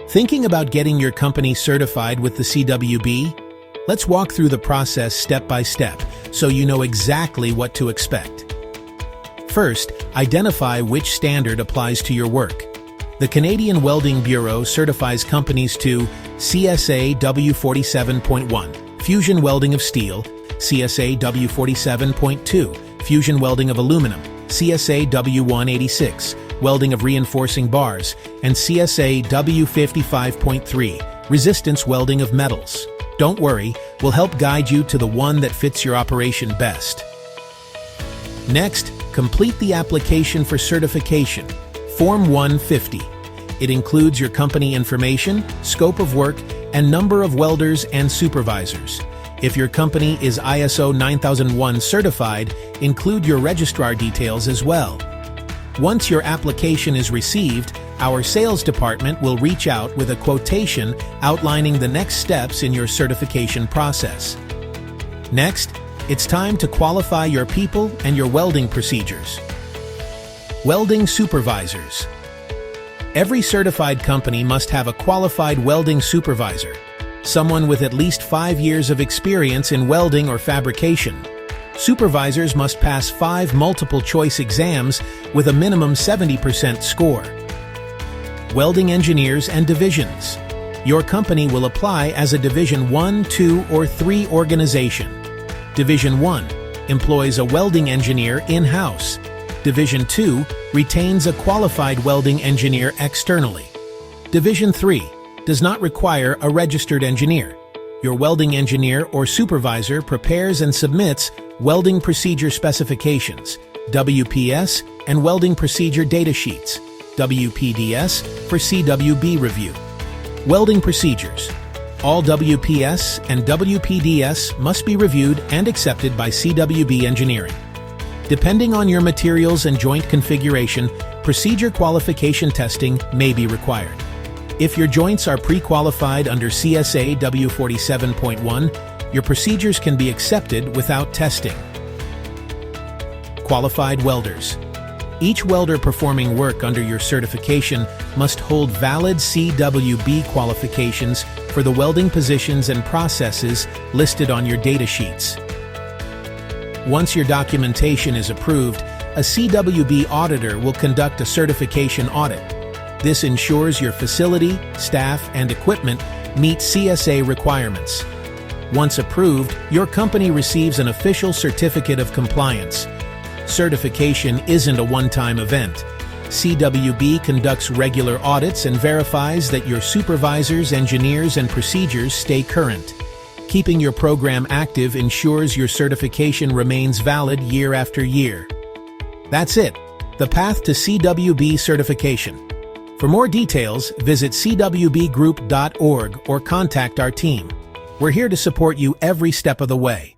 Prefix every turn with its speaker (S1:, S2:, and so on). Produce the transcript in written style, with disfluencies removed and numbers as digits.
S1: Thinking about getting your company certified with the CWB? Let's walk through the process step by step so you know exactly what to expect. First, identify which standard applies to your work. The Canadian Welding Bureau certifies companies to CSA W47.1, Fusion Welding of Steel, CSA W47.2, Fusion Welding of Aluminum, CSA W186, Welding of Reinforcing Bars, and CSA W55.3, Resistance Welding of Metals. Don't worry, we'll help guide you to the one that fits your operation best. Next, complete the application for certification, Form 150. It includes your company information, scope of work, and number of welders and supervisors. If your company is ISO 9001 certified, include your registrar details as well. Once your application is received, our sales department will reach out with a quotation outlining the next steps in your certification process. Next, it's time to qualify your people and your welding procedures. Welding supervisors. Every certified company must have a qualified welding supervisor, someone with at least 5 years of experience in welding or fabrication. Supervisors must pass 5 multiple-choice exams with a minimum 70% score. Welding engineers and divisions. Your company will apply as a Division 1, 2, or 3 organization. Division 1 employs a welding engineer in-house. Division 2 retains a qualified welding engineer externally. Division 3 does not require a registered engineer. Your welding engineer or supervisor prepares and submits welding procedure specifications, WPS, and welding procedure data sheets, WPDS, for CWB review. Welding procedures. All WPS and WPDS must be reviewed and accepted by CWB Engineering. Depending on your materials and joint configuration, procedure qualification testing may be required. If your joints are pre-qualified under CSA W47.1, your procedures can be accepted without testing. Qualified welders. Each welder performing work under your certification must hold valid CWB qualifications for the welding positions and processes listed on your data sheets. Once your documentation is approved, a CWB auditor will conduct a certification audit. This ensures your facility, staff, and equipment meet CSA requirements. Once approved, your company receives an official certificate of compliance. Certification isn't a one-time event. CWB conducts regular audits and verifies that your supervisors, engineers, and procedures stay current. Keeping your program active ensures your certification remains valid year after year. That's it, the path to CWB certification. For more details, visit cwbgroup.org or contact our team. We're here to support you every step of the way.